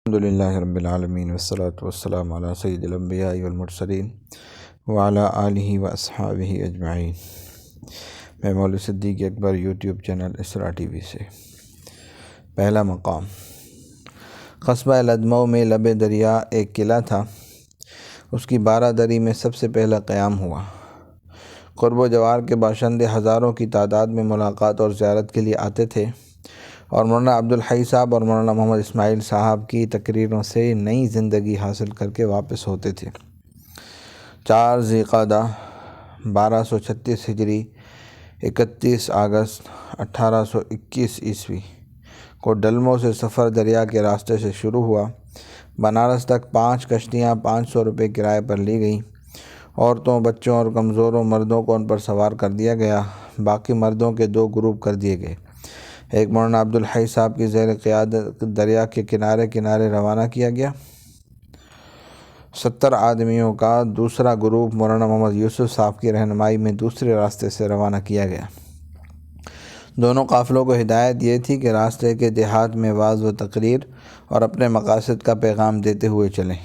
الحمدللہ رب العالمین والصلاة والسلام علی سید الانبیاء والمرسلین وعلی آلہ واصحابہ اجمعین۔ میں مولوی صدیق اکبر یوٹیوب چینل اسرا ٹی وی سے۔ پہلا مقام، قصبہ لدمو میں لب دریا ایک قلعہ تھا۔ اس کی 12 دری میں سب سے پہلا قیام ہوا۔ قرب و جوار کے باشندے ہزاروں کی تعداد میں ملاقات اور زیارت کے لیے آتے تھے، اور مولانا عبدالحی صاحب اور مولانا محمد اسماعیل صاحب کی تقریروں سے نئی زندگی حاصل کر کے واپس ہوتے تھے۔ 4 ذی القعدہ 1236 ہجری 31 اگست 1821 عیسوی کو ڈلمو سے سفر دریا کے راستے سے شروع ہوا۔ بنارس تک 5 کشتیاں 500 روپے کرائے پر لی گئیں۔ عورتوں، بچوں اور کمزوروں مردوں کو ان پر سوار کر دیا گیا۔ باقی مردوں کے 2 گروپ کر دیے گئے۔ ایک مولانا عبدالحی صاحب کی زیر قیادت دریا کے کنارے کنارے روانہ کیا گیا۔ 70 آدمیوں کا دوسرا گروپ مولانا محمد یوسف صاحب کی رہنمائی میں دوسرے راستے سے روانہ کیا گیا۔ دونوں قافلوں کو ہدایت یہ تھی کہ راستے کے دیہات میں وعظ و تقریر اور اپنے مقاصد کا پیغام دیتے ہوئے چلیں۔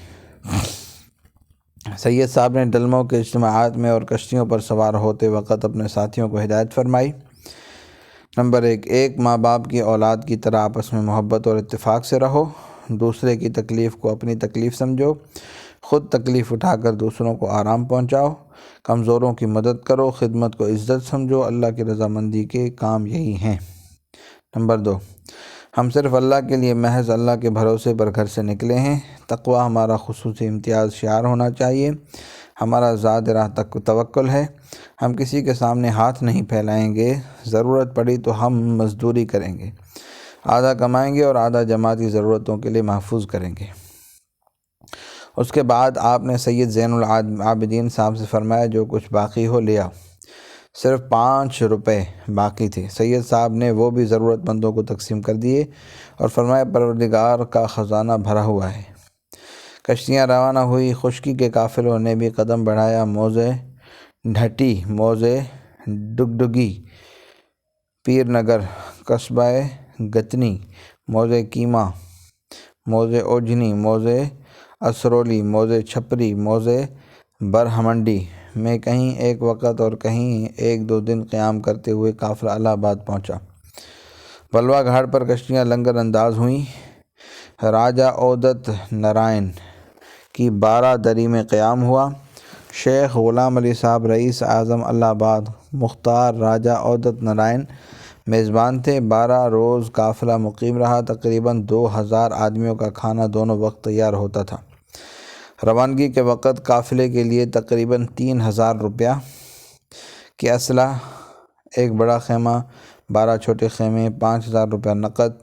سید صاحب نے ڈلمو کے اجتماعات میں اور کشتیوں پر سوار ہوتے وقت اپنے ساتھیوں کو ہدایت فرمائی۔ نمبر 1، ایک ماں باپ کی اولاد کی طرح آپس میں محبت اور اتفاق سے رہو۔ دوسرے کی تکلیف کو اپنی تکلیف سمجھو۔ خود تکلیف اٹھا کر دوسروں کو آرام پہنچاؤ۔ کمزوروں کی مدد کرو۔ خدمت کو عزت سمجھو۔ اللہ کی رضامندی کے کام یہی ہیں۔ نمبر 2، ہم صرف اللہ کے لیے، محض اللہ کے بھروسے پر گھر سے نکلے ہیں۔ تقویٰ ہمارا خصوصی امتیاز شعار ہونا چاہیے۔ ہمارا ذات راہ تک توکل ہے۔ ہم کسی کے سامنے ہاتھ نہیں پھیلائیں گے۔ ضرورت پڑی تو ہم مزدوری کریں گے، آدھا کمائیں گے اور آدھا جماعتی ضرورتوں کے لیے محفوظ کریں گے۔ اس کے بعد آپ نے سید زین العابدین صاحب سے فرمایا جو کچھ باقی ہو لے آؤ۔ صرف 5 روپے باقی تھے۔ سید صاحب نے وہ بھی ضرورت مندوں کو تقسیم کر دیے اور فرمایا پروردگار کا خزانہ بھرا ہوا ہے۔ کشتیاں روانہ ہوئی۔ خشکی کے قافلوں نے بھی قدم بڑھایا۔ موزے ڈھٹی، موزے ڈگڈگی، پیر نگر، قصبہ گتنی، موزے کیما، موزے اوجھنی، موزے اسرولی، موزے چھپری، موزے برہمنڈی میں کہیں ایک وقت اور کہیں 1-2 دن قیام کرتے ہوئے قافلہ الہ آباد پہنچا۔ بلوا گھاٹ پر کشتیاں لنگر انداز ہوئیں۔ راجہ اودت نارائن کی 12 دری میں قیام ہوا۔ شیخ غلام علی صاحب رئیس اعظم الہ آباد، مختار راجہ اودت نارائن میزبان تھے۔ 12 روز قافلہ مقیم رہا۔ تقریباً 2000 آدمیوں کا کھانا دونوں وقت تیار ہوتا تھا۔ روانگی کے وقت قافلے کے لیے تقریباً 3000 روپیہ کی اسلحہ، ایک بڑا خیمہ، 12 چھوٹے خیمے، 5000 روپیہ نقد،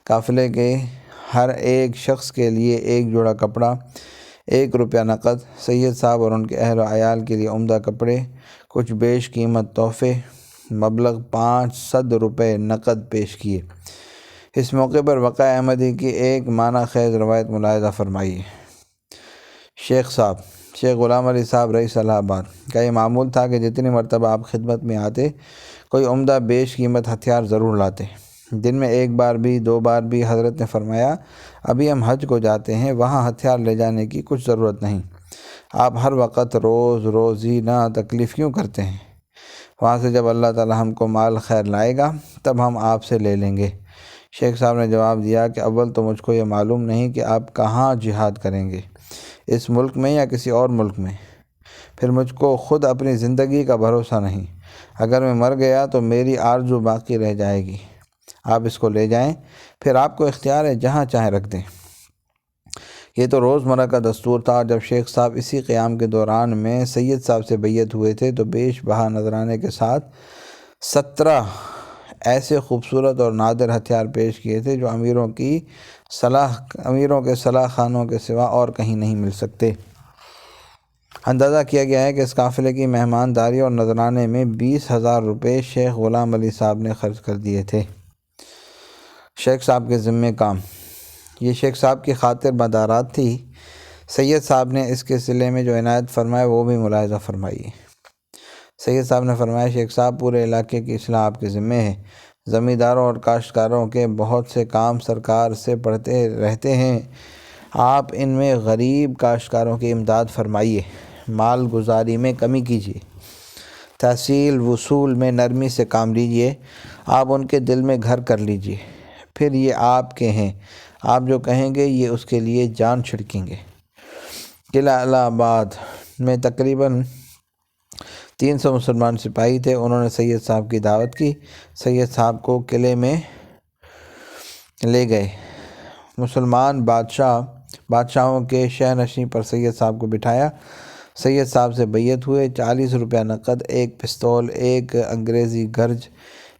قافلے کے ہر ایک شخص کے لیے 1 جوڑا کپڑا، 1 روپیہ نقد، سید صاحب اور ان کے اہل و عیال کے لیے عمدہ کپڑے، کچھ بیش قیمت تحفے، مبلغ 500 روپے نقد پیش کیے۔ اس موقع پر وقع احمدی کی ایک معنی خیز روایت ملاحظہ فرمائیے۔ شیخ صاحب، شیخ غلام علی صاحب رئیس الہ آباد کا یہ معمول تھا کہ جتنی مرتبہ آپ خدمت میں آتے کوئی عمدہ بیش قیمت ہتھیار ضرور لاتے۔ دن میں 1 بار بھی 2 بار بھی حضرت نے فرمایا ابھی ہم حج کو جاتے ہیں، وہاں ہتھیار لے جانے کی کچھ ضرورت نہیں۔ آپ ہر وقت روزی نہ تکلیف کیوں کرتے ہیں؟ وہاں سے جب اللہ تعالی ہم کو مال خیر لائے گا تب ہم آپ سے لے لیں گے۔ شیخ صاحب نے جواب دیا کہ اول تو مجھ کو یہ معلوم نہیں کہ آپ کہاں جہاد کریں گے، اس ملک میں یا کسی اور ملک میں۔ پھر مجھ کو خود اپنی زندگی کا بھروسہ نہیں، اگر میں مر گیا تو میری آرزو باقی رہ جائے گی۔ آپ اس کو لے جائیں، پھر آپ کو اختیار ہے جہاں چاہیں رکھ دیں۔ یہ تو روزمرہ کا دستور تھا۔ جب شیخ صاحب اسی قیام کے دوران میں سید صاحب سے بیعت ہوئے تھے تو بیش بہا نذرانے کے ساتھ 17 ایسے خوبصورت اور نادر ہتھیار پیش کیے تھے جو امیروں کے صلاح خانوں کے سوا اور کہیں نہیں مل سکتے۔ اندازہ کیا گیا ہے کہ اس قافلے کی مہمانداری اور نذرانے میں 20,000 روپے شیخ غلام علی صاحب نے خرچ کر دیے تھے۔ شیخ صاحب کے ذمہ کام، یہ شیخ صاحب کی خاطر مدارات تھی۔ سید صاحب نے اس کے صلے میں جو عنایت فرمائے وہ بھی ملاحظہ فرمائیے۔ سید صاحب نے فرمایا شیخ صاحب پورے علاقے کی اصلاح آپ کے ذمہ ہے۔ زمینداروں اور کاشتکاروں کے بہت سے کام سرکار سے پڑھتے رہتے ہیں، آپ ان میں غریب کاشتکاروں کی امداد فرمائیے، مال گزاری میں کمی کیجیے، تحصیل وصول میں نرمی سے کام لیجیے، آپ ان کے دل میں گھر کر لیجیے، پھر یہ آپ کے ہیں، آپ جو کہیں گے یہ اس کے لیے جان چھڑکیں گے۔ قلعہ الہ آباد میں تقریباً 300 مسلمان سپاہی تھے۔ انہوں نے سید صاحب کی دعوت کی، سید صاحب کو قلعے میں لے گئے۔ مسلمان بادشاہوں کے شہنشین پر سید صاحب کو بٹھایا، سید صاحب سے بیعت ہوئے، 40 روپیہ نقد، ایک پستول، ایک انگریزی گرج،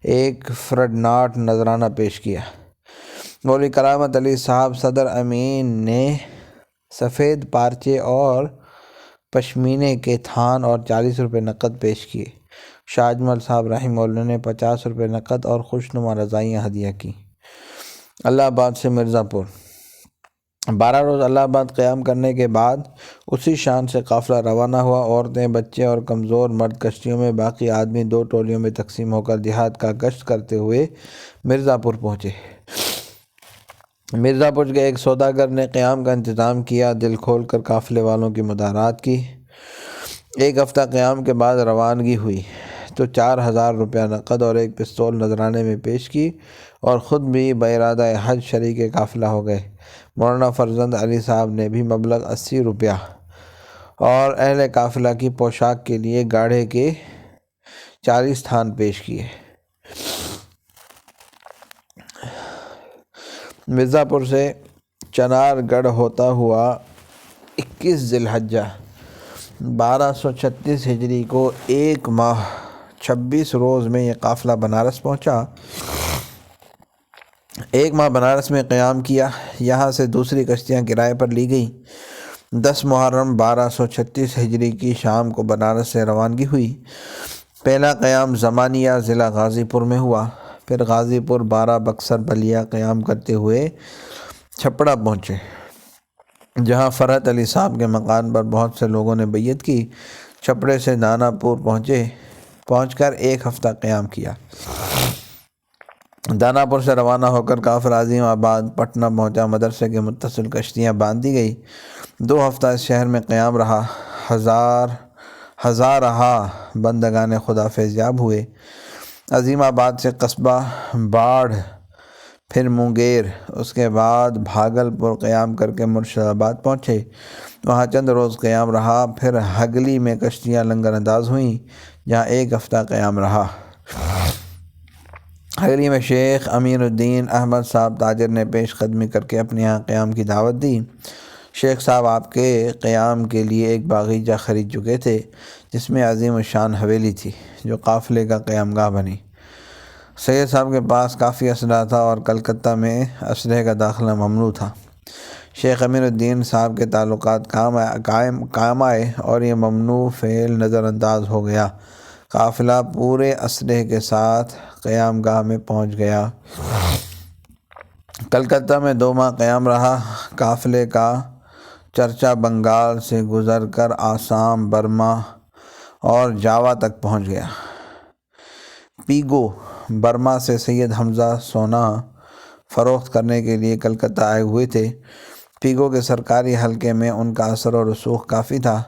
ایک فرڈ ناٹ نذرانہ پیش کیا۔ مولوی کرامت علی صاحب صدر امین نے سفید پارچے اور پشمینے کے تھان اور 40 روپے نقد پیش کیے۔ شاہ اجمل صاحب رحمہ اللہ نے 50 روپے نقد اور خوشنما رضائیاں ہدیہ کی۔ الہ آباد سے مرزا پور 12 روز الہ آباد قیام کرنے کے بعد اسی شان سے قافلہ روانہ ہوا۔ عورتیں، بچے اور کمزور مرد کشتیوں میں، باقی آدمی 2 ٹولیوں میں تقسیم ہو کر دیہات کا گشت کرتے ہوئے مرزا پور پہنچے۔ مرزا پور کے ایک سوداگر نے قیام کا انتظام کیا، دل کھول کر قافلے والوں کی مدارات کی۔ 1 ہفتہ قیام کے بعد روانگی ہوئی تو 4000 روپیہ نقد اور ایک پستول نذرانے میں پیش کی اور خود بھی بارادہ حج شریک قافلہ ہو گئے۔ مولانا فرزند علی صاحب نے بھی مبلغ 80 روپیہ اور اہل قافلہ کی پوشاک کے لیے گاڑھے کے 40 تھان پیش کیے۔ مرزا پور سے چنار گڑھ ہوتا ہوا 21 ذی الحجہ 1236 ہجری کو 1 ماہ 26 روز میں یہ قافلہ بنارس پہنچا۔ 1 ماہ بنارس میں قیام کیا، یہاں سے دوسری کشتیاں کرائے پر لی گئیں۔ 10 محرم 1236 ہجری کی شام کو بنارس سے روانگی ہوئی۔ پہلا قیام زمانیہ ضلع غازی پور میں ہوا، پھر غازی پور، بارہ، بکسر، بلیا قیام کرتے ہوئے چھپڑا پہنچے، جہاں فرحت علی صاحب کے مکان پر بہت سے لوگوں نے بیعت کی۔ چھپڑے سے دانا پور پہنچ کر 1 ہفتہ قیام کیا۔ دانا پور سے روانہ ہو کر قافلہ عظیم آباد پٹنہ پہنچا، مدرسے کے متصل کشتیاں باندھ دی گئی۔ 2 ہفتہ اس شہر میں قیام رہا، ہزارہا بندگان خدا فیضیاب ہوئے۔ عظیم آباد سے قصبہ باڑھ، پھر مونگیر، اس کے بعد بھاگل پور قیام کر کے مرشد آباد پہنچے، وہاں چند روز قیام رہا، پھر ہگلی میں کشتیاں لنگر انداز ہوئیں، جہاں 1 ہفتہ قیام رہا۔ ہگلی میں شیخ امین الدین احمد صاحب تاجر نے پیش قدمی کر کے اپنے یہاں قیام کی دعوت دی۔ شیخ صاحب آپ کے قیام کے لیے ایک باغیچہ خرید چکے تھے، جس میں عظیم الشان حویلی تھی، جو قافلے کا قیام گاہ بنی۔ سید صاحب کے پاس کافی اسلحہ تھا اور کلکتہ میں اسلحے کا داخلہ ممنوع تھا۔ شیخ امین الدین صاحب کے تعلقات کام آئے اور یہ ممنوع فعل نظر انداز ہو گیا۔ قافلہ پورے اسلحے کے ساتھ قیام گاہ میں پہنچ گیا۔ کلکتہ میں 2 ماہ قیام رہا۔ قافلے کا چرچا بنگال سے گزر کر آسام، برما اور جاوا تک پہنچ گیا۔ پیگو برما سے سید حمزہ سونا فروخت کرنے کے لیے کلکتہ آئے ہوئے تھے۔ پیگو کے سرکاری حلقے میں ان کا اثر و رسوخ کافی تھا،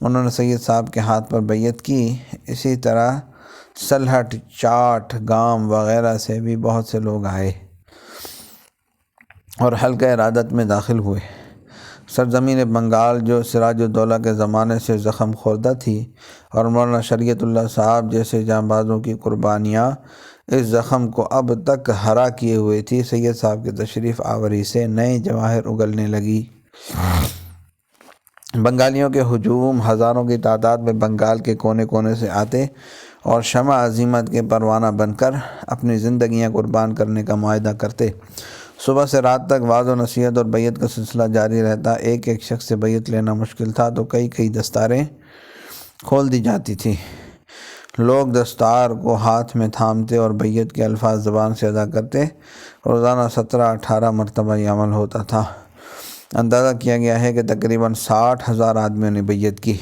انہوں نے سید صاحب کے ہاتھ پر بیعت کی۔ اسی طرح سلہٹ، چاٹ گام وغیرہ سے بھی بہت سے لوگ آئے اور حلقہ ارادت میں داخل ہوئے۔ سرزمین بنگال جو سراج الدولہ کے زمانے سے زخم خوردہ تھی اور مولانا شریعت اللہ صاحب جیسے جانبازوں کی قربانیاں اس زخم کو اب تک ہرا کیے ہوئے تھی، سید صاحب کے تشریف آوری سے نئے جواہر اگلنے لگی۔ بنگالیوں کے ہجوم ہزاروں کی تعداد میں بنگال کے کونے کونے سے آتے اور شمع عظیمت کے پروانہ بن کر اپنی زندگیاں قربان کرنے کا معاہدہ کرتے۔ صبح سے رات تک وعظ و نصیحت اور بیعت کا سلسلہ جاری رہتا۔ ایک ایک شخص سے بیعت لینا مشکل تھا تو کئی دستاریں کھول دی جاتی تھیں۔ لوگ دستار کو ہاتھ میں تھامتے اور بیعت کے الفاظ زبان سے ادا کرتے۔ روزانہ 17-18 مرتبہ یہ عمل ہوتا تھا۔ اندازہ کیا گیا ہے کہ تقریباً 60,000 آدمیوں نے بیعت کی۔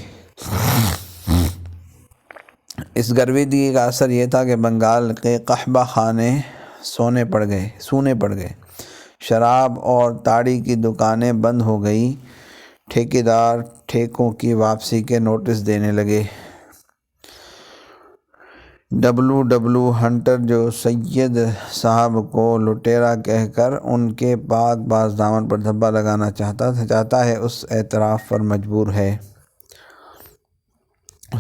اس گرویدگی کا اثر یہ تھا کہ بنگال کے قحبہ خانے سونے پڑ گئے، شراب اور تاڑی کی دکانیں بند ہو گئی، ٹھیکیدار ٹھیکوں کی واپسی کے نوٹس دینے لگے۔ ڈبلو ہنٹر، جو سید صاحب کو لٹیرا کہہ کر ان کے پاک باز دامن پر دھبا لگانا چاہتا ہے، اس اعتراف پر مجبور ہے۔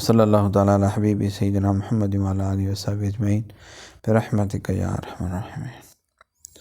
صلی اللہ تعالیٰ علی حبیبی سیدنا محمد وعلی آلہ وصحبہ اجمعین برحمتک یا ارحم الراحمین۔